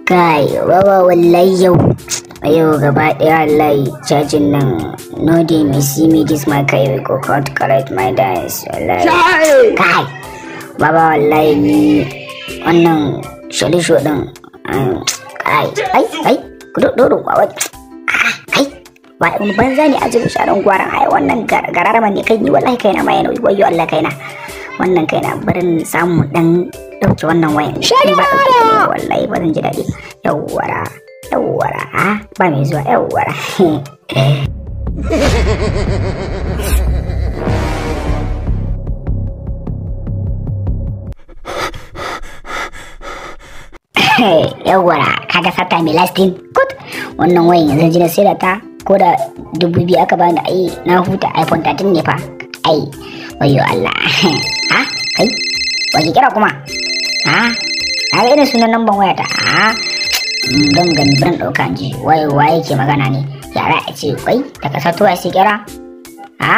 Kai, baba wallahi yau gaba ɗaya wallahi cajin nan no dey me see me this my kai we go cut correct my dice wallahi. Kai, baba wallahi ni wannan shalisho din ai kudu wai kai wai mun banza ne ajiye sharan gwaran ai wannan gararama ne kai ni wallahi kaina ma yana wayo Allah kaina wannan kaina barin samu dan dauke wannan wayan ba wallahi ba zan ji dadi yawwara ba mai zuwa yawwara yawwara kaga sata mai lasting good wannan wayan yanzu ji na sai da ta ko da 2000 aka bani ai na huta iPhone 13 ne fa ai wayo Allah ha kai waje kira kuma ha ga irin sunan namban wayata ha don gani ban dauka ji waye ke magana ne yara a ce wai da kasar tuwa sai kira ha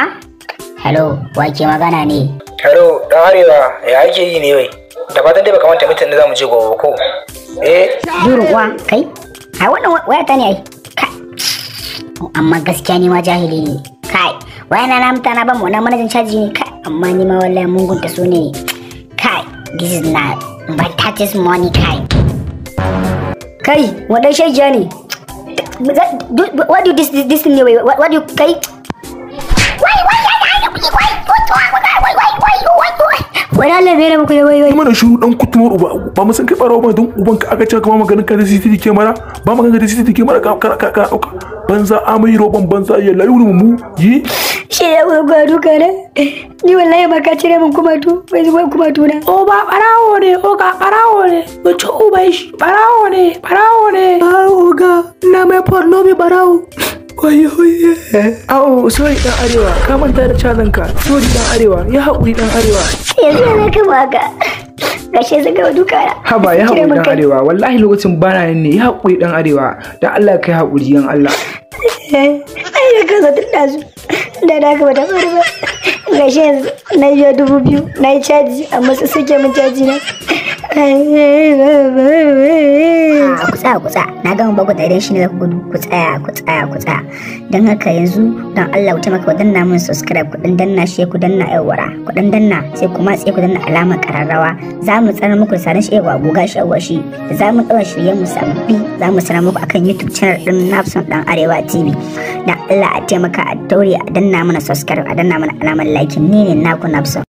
hello waye ke magana ne hello dan Arewa ya ake yi ne wai da fatan dai baka manta mutum da zamu je gobe ko durun uwa kai ai wannan wayata ne ai amma gaskiya ni ma jahili ne kai wayana na mutana ban wannan manajin caji ne kai amma ni ma wallahi mun gunta su ne kai this is not but that is money kai wadan shayja ne what do this thing ne what do kai wai Allah bai muku ne wai mana shiru dan kutumar uba ba mu san kai barawo ba don uban ka aka ce kuma maganin ka da CCTV camera ba maganin da CCTV camera ka dauka banza amai roban banza ya layu mu yi shi ya gurgwa duka ne ni wallahi ba ka cire min kuma tu bai zuwa kuma tuna o ba barawo ne o ga barawo ne o ci ubai shi barawo ne o ga na mai porno bi barawo waye awo sorry dan Arewa ka manta da cazan ka sorry dan Arewa ya haƙuri dan Arewa yanzu ne kuma ga gashe zaga duka haba ya haƙuri dan Arewa wallahi lokacin bana yin ne ya haƙuri dan Arewa dan Allah kai haƙuri dan Allah ai ya kaza tunda su da ka bata fara ba gashe yanzu na biya 2000 na yi caji amma su suke min caji na kutsa na gama baku da idan shi ne gudu ku tsaya don haka yanzu don Allah ku taimaka ku danna mun subscribe ku danna shi ku danna yawara ku danna sai kuma sai ku danna alamar kararrawa za mu tsara muku sanin shi yawa goga shi yawa shi za mu daura shirye mu sabbi za mu sanar muku akan YouTube channel din Nafson dan Arewa TV dan Allah a taimaka a daure a danna mana subscribe a danna mana alamar like ne naku Nafson